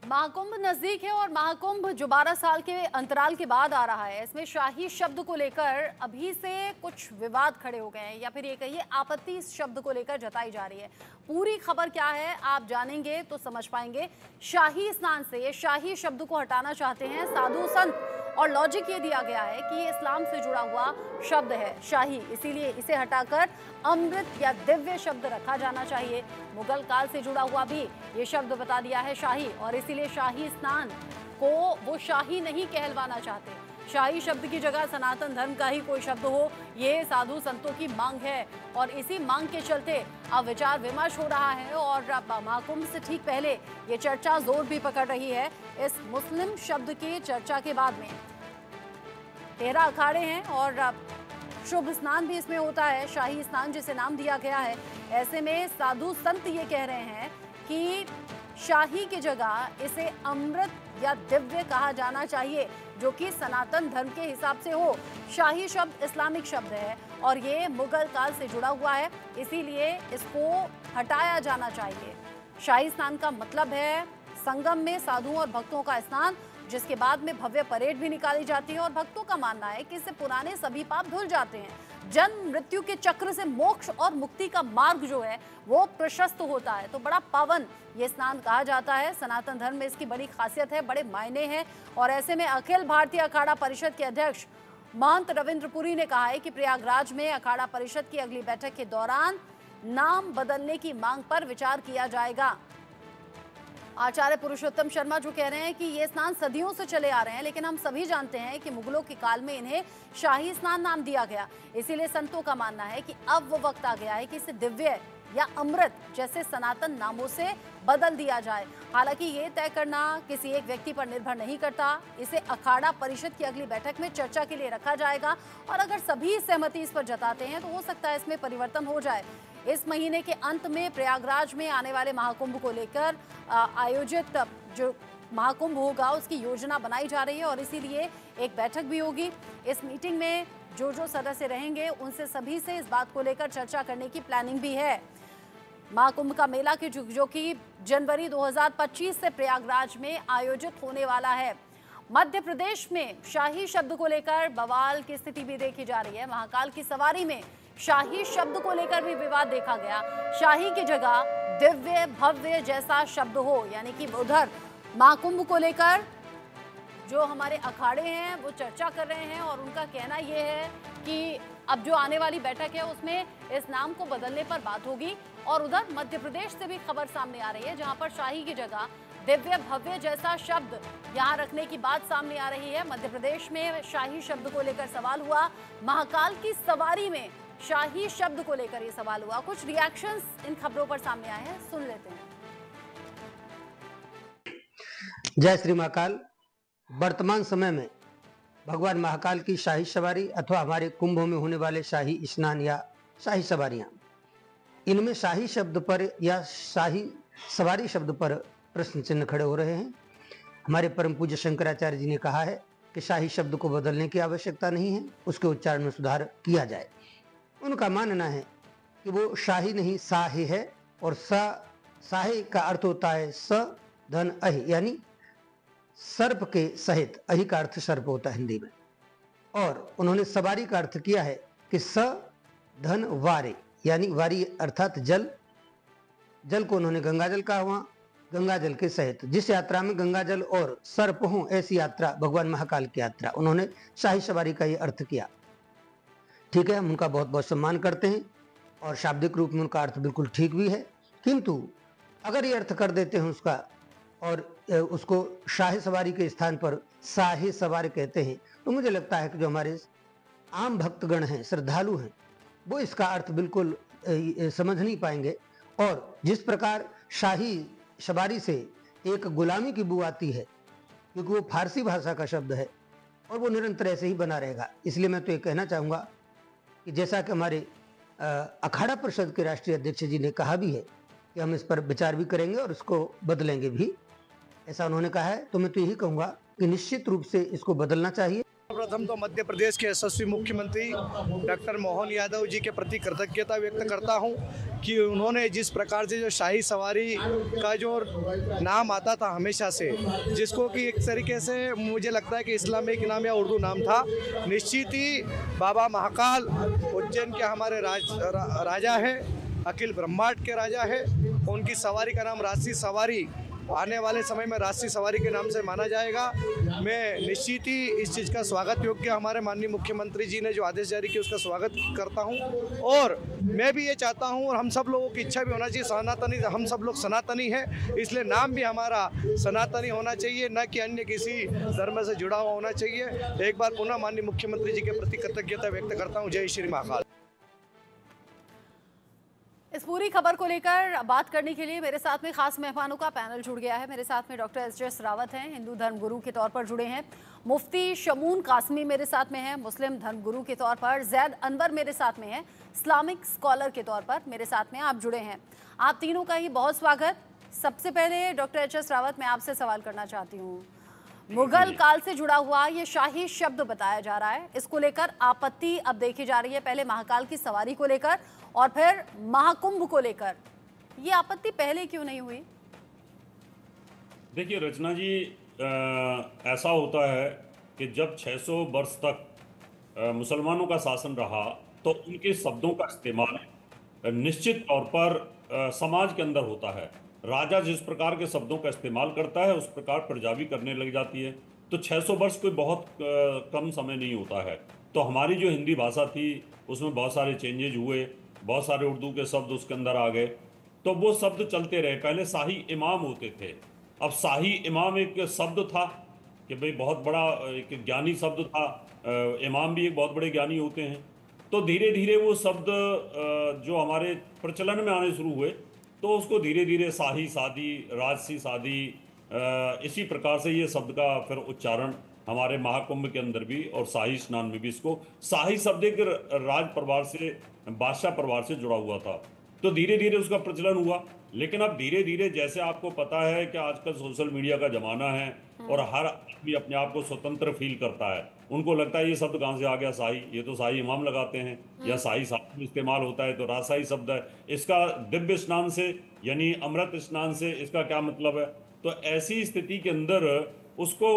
महाकुंभ नजदीक है और महाकुंभ जो 12 साल के अंतराल के बाद आ रहा है, इसमें शाही शब्द को लेकर अभी से कुछ विवाद खड़े हो गए हैं या फिर ये कहिए आपत्ति इस शब्द को लेकर जताई जा रही है। पूरी खबर क्या है आप जानेंगे तो समझ पाएंगे। शाही स्नान से शाही शब्द को हटाना चाहते हैं साधु संत और लॉजिक ये दिया गया है कि ये इस्लाम से जुड़ा हुआ शब्द है शाही, इसीलिए इसे हटाकर अमृत या दिव्य शब्द रखा जाना चाहिए। मुगल काल से जुड़ा हुआ भी ये शब्द बता दिया है शाही, और इसीलिए शाही स्नान को वो शाही नहीं कहलवाना चाहते। शाही शब्द की जगह सनातन धर्म का ही कोई शब्द हो, ये साधु संतों की मांग है और इसी मांग के चलते अब विचार विमर्श हो रहा है। और महाकुंभ से ठीक पहले ये चर्चा जोर भी पकड़ रही है। इस मुस्लिम शब्द की चर्चा के बाद में 13 अखाड़े हैं और शुभ स्नान भी इसमें होता है, शाही स्नान जिसे नाम दिया गया है। ऐसे में साधु संत ये कह रहे हैं कि शाही की जगह इसे अमृत या दिव्य कहा जाना चाहिए, जो कि सनातन धर्म के हिसाब से हो। शाही शब्द इस्लामिक शब्द है और ये मुगल काल से जुड़ा हुआ है, इसीलिए इसको हटाया जाना चाहिए। शाही स्नान का मतलब है संगम में साधुओं और भक्तों का स्नान, जिसके बाद में भव्य परेड भी निकाली जाती है और भक्तों का मानना है कि इससे पुराने सभी पाप धुल जाते हैं। जन्म मृत्यु के चक्र से मोक्ष और मुक्ति का मार्ग जो है वो प्रशस्त होता है, तो बड़ा पावन ये स्नान कहा जाता है। सनातन धर्म में इसकी बड़ी खासियत है, बड़े मायने हैं। और ऐसे में अखिल भारतीय अखाड़ा परिषद के अध्यक्ष महंत रविंद्र पुरी ने कहा है कि प्रयागराज में अखाड़ा परिषद की अगली बैठक के दौरान नाम बदलने की मांग पर विचार किया जाएगा। आचार्य पुरुषोत्तम शर्मा जो कह रहे हैं कि ये स्नान सदियों से चले आ रहे हैं, लेकिन हम सभी जानते हैं कि मुगलों के काल में इन्हें शाही स्नान नाम दिया गया। इसीलिए संतों का मानना है कि अब वो वक्त आ गया है कि इसे दिव्य या अमृत जैसे सनातन नामों से बदल दिया जाए। हालांकि ये तय करना किसी एक व्यक्ति पर निर्भर नहीं करता, इसे अखाड़ा परिषद की अगली बैठक में चर्चा के लिए रखा जाएगा और अगर सभी सहमति इस पर जताते हैं तो हो सकता है इसमें परिवर्तन हो जाए। इस महीने के अंत में प्रयागराज में आने वाले महाकुंभ को लेकर आयोजित जो महाकुंभ होगा उसकी योजना बनाई जा रही है और इसीलिए एक बैठक भी होगी। इस मीटिंग में जो सदस्य रहेंगे उनसे सभी से इस बात को लेकर चर्चा करने की प्लानिंग भी है। महाकुंभ का मेला की जो कि जनवरी 2025 से प्रयागराज में आयोजित होने वाला है। मध्य प्रदेश में शाही शब्द को लेकर बवाल की स्थिति भी देखी जा रही है। महाकाल की सवारी में शाही शब्द को लेकर भी विवाद देखा गया। शाही की जगह दिव्य भव्य जैसा शब्द हो, यानी कि उधर महाकुंभ को लेकर जो हमारे अखाड़े हैं वो चर्चा कर रहे हैं और उनका कहना ये है कि अब जो आने वाली बैठक है उसमें इस नाम को बदलने पर बात होगी। और उधर मध्य प्रदेश से भी खबर सामने आ रही है, जहां पर शाही की जगह दिव्य भव्य जैसा शब्द यहां रखने की बात सामने आ रही है। मध्य प्रदेश में शाही शब्द को लेकर सवाल हुआ, महाकाल की सवारी में शाही शब्द को लेकर ये सवाल हुआ। कुछ रिएक्शंस इन खबरों पर सामने आए हैं, सुन लेते हैं। जय श्री महाकाल। वर्तमान समय में भगवान महाकाल की शाही सवारी अथवा हमारे कुंभों में होने वाले शाही स्नान या शाही सवारियां, इनमें शाही शब्द पर या शाही सवारी शब्द पर प्रश्न चिन्ह खड़े हो रहे हैं। हमारे परम पूज्य शंकराचार्य जी ने कहा है कि शाही शब्द को बदलने की आवश्यकता नहीं है, उसके उच्चारण में सुधार किया जाए। उनका मानना है कि वो शाही नहीं साहे है और साहे का अर्थ होता है स धन अहि, यानी सर्प के सहित। अहि का अर्थ सर्प होता है हिंदी में। और उन्होंने सवारी का अर्थ किया है कि स धन वारे, यानी वारी अर्थात जल। जल को उन्होंने गंगा जल कहा, वहां गंगा जल के सहित। जिस यात्रा में गंगा जल और सर्प हो ऐसी यात्रा भगवान महाकाल की यात्रा, उन्होंने शाही सवारी का ये अर्थ किया। ठीक है, हम उनका बहुत बहुत सम्मान करते हैं और शाब्दिक रूप में उनका अर्थ बिल्कुल ठीक भी है। किंतु अगर ये अर्थ कर देते हैं उसका और उसको शाही सवारी के स्थान पर शाही सवार कहते हैं, तो मुझे लगता है कि जो हमारे आम भक्तगण हैं, श्रद्धालु हैं, वो इसका अर्थ बिल्कुल समझ नहीं पाएंगे। और जिस प्रकार शाही सवारी से एक गुलामी की बू आती है, क्योंकि वो फारसी भाषा का शब्द है और वो निरंतर ऐसे ही बना रहेगा। इसलिए मैं तो ये कहना चाहूँगा कि जैसा कि हमारे अखाड़ा परिषद के राष्ट्रीय अध्यक्ष जी ने कहा भी है कि हम इस पर विचार भी करेंगे और इसको बदलेंगे भी, ऐसा उन्होंने कहा है, तो मैं तो यही कहूँगा कि निश्चित रूप से इसको बदलना चाहिए। प्रथम तो मध्य प्रदेश के यशस्वी मुख्यमंत्री डॉक्टर मोहन यादव जी के प्रति कृतज्ञता व्यक्त करता हूं कि उन्होंने जिस प्रकार से जो शाही सवारी का जो नाम आता था हमेशा से, जिसको कि एक तरीके से मुझे लगता है कि इस्लामिक नाम या उर्दू नाम था, निश्चित ही बाबा महाकाल उज्जैन के हमारे राजा है, अखिल ब्रह्मांड के राजा है। उनकी सवारी का नाम राजसी सवारी आने वाले समय में राष्ट्रीय सवारी के नाम से माना जाएगा। मैं निश्चित ही इस चीज़ का स्वागत योग्य हमारे माननीय मुख्यमंत्री जी ने जो आदेश जारी किया उसका स्वागत करता हूं। और मैं भी ये चाहता हूं और हम सब लोगों की इच्छा भी होना चाहिए, सनातनी, हम सब लोग सनातनी हैं, इसलिए नाम भी हमारा सनातनी होना चाहिए, न कि अन्य किसी धर्म से जुड़ा हुआ होना चाहिए। एक बार पुनः माननीय मुख्यमंत्री जी के प्रति कृतज्ञता व्यक्त करता हूँ। जय श्री महाकाल। इस पूरी खबर को लेकर बात करने के लिए मेरे साथ में खास मेहमानों का पैनल जुड़ गया है। मेरे साथ में डॉक्टर एस रावत हैं, हिंदू धर्म गुरु के तौर पर जुड़े हैं। मुफ्ती शमून कासमी मेरे साथ में हैं, मुस्लिम धर्म गुरु के तौर पर। जैद अनवर मेरे साथ में है, इस्लामिक स्कॉलर के तौर पर मेरे साथ में आप जुड़े हैं। आप तीनों का ही बहुत स्वागत। सबसे पहले डॉक्टर एस रावत, मैं आपसे सवाल करना चाहती हूँ। मुगल काल से जुड़ा हुआ ये शाही शब्द बताया जा रहा है, इसको लेकर आपत्ति अब देखी जा रही है। पहले महाकाल की सवारी को लेकर और फिर महाकुंभ को लेकर। ये आपत्ति पहले क्यों नहीं हुई? देखिए रचना जी, ऐसा होता है कि जब 600 वर्ष तक मुसलमानों का शासन रहा तो उनके शब्दों का इस्तेमाल निश्चित तौर पर समाज के अंदर होता है। राजा जिस प्रकार के शब्दों का इस्तेमाल करता है उस प्रकार प्रजा भी करने लग जाती है। तो 600 वर्ष कोई बहुत कम समय नहीं होता है। तो हमारी जो हिंदी भाषा थी उसमें बहुत सारे चेंजेज हुए, बहुत सारे उर्दू के शब्द उसके अंदर आ गए, तो वो शब्द चलते रहे। पहले शाही इमाम होते थे, अब शाही इमाम एक शब्द था कि भाई बहुत बड़ा एक ज्ञानी शब्द था, इमाम भी एक बहुत बड़े ज्ञानी होते हैं। तो धीरे धीरे वो शब्द जो हमारे प्रचलन में आने शुरू हुए तो उसको धीरे धीरे शाही शादी, राजसी शादी, इसी प्रकार से ये शब्द का फिर उच्चारण हमारे महाकुंभ के अंदर भी और शाही स्नान में भी, इसको शाही शब्द एक राज परिवार से, बादशाह परिवार से जुड़ा हुआ था, तो धीरे धीरे उसका प्रचलन हुआ। लेकिन अब धीरे धीरे, जैसे आपको पता है कि आजकल सोशल मीडिया का जमाना है और हर आदमी अपने आप को स्वतंत्र फील करता है, उनको लगता है ये शब्द कहाँ से आ गया शाही, ये तो शाही इमाम लगाते हैं, या शाही साहब में इस्तेमाल होता है तो राजशाही शब्द है, इसका दिव्य स्नान से यानी अमृत स्नान से इसका क्या मतलब है। तो ऐसी स्थिति के अंदर उसको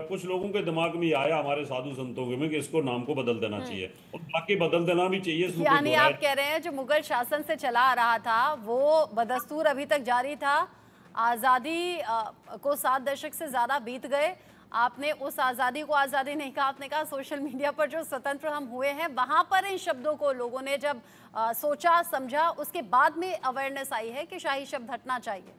कुछ लोगों के दिमाग में आया, हमारे साधु संतों के में, कि इसको नाम को बदल देना चाहिए और बाकी बदल देना भी चाहिए। यानी आप कह रहे हैं जो मुगल शासन से चला आ रहा था वो बदस्तूर अभी तक जारी था। आज़ादी को 7 दशक से ज़्यादा बीत गए, आपने उस आज़ादी को आज़ादी नहीं कहा, आपने कहा सोशल मीडिया पर जो स्वतंत्र हम हुए हैं वहाँ पर इन शब्दों को लोगों ने जब सोचा समझा, उसके बाद में अवेयरनेस आई है कि शाही शब्द हटना चाहिए।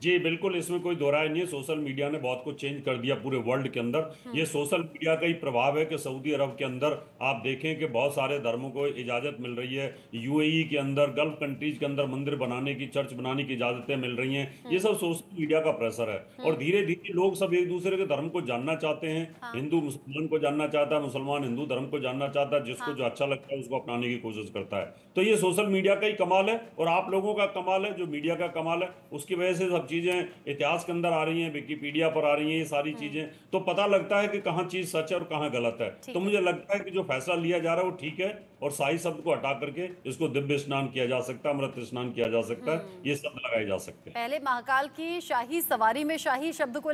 जी बिल्कुल, इसमें कोई दो राय नहीं है। सोशल मीडिया ने बहुत कुछ चेंज कर दिया पूरे वर्ल्ड के अंदर। ये सोशल मीडिया का ही प्रभाव है कि सऊदी अरब के अंदर आप देखें कि बहुत सारे धर्मों को इजाज़त मिल रही है। यूएई के अंदर, गल्फ कंट्रीज के अंदर मंदिर बनाने की, चर्च बनाने की इजाज़तें मिल रही हैं। ये सब सोशल मीडिया का प्रेशर है और धीरे धीरे लोग सब एक दूसरे के धर्म को जानना चाहते हैं। हिंदू मुसलमान को जानना चाहता है, मुसलमान हिंदू धर्म को जानना चाहता है, जिसको जो अच्छा लगता है उसको अपनाने की कोशिश करता है। तो ये सोशल मीडिया का ही कमाल है और आप लोगों का कमाल है, जो मीडिया का कमाल है। उसकी वजह से सब चीज़ें इतिहास के अंदर आ रही हैं, विकिपीडिया पर आ रही हैं, ये सारी चीजें, तो पता लगता है कि कहाँ चीज सच है और कहाँ गलत है। तो मुझे लगता है कि जो फैसला लिया जा रहा है वो ठीक है और शाही शब्द को हटा करके इसको दिव्य स्नान किया जा सकता है, अमृत स्नान किया जा सकता है, ये शब्द लगाए जा सकते हैं। पहले महाकाल की शाही सवारी में शाही शब्द को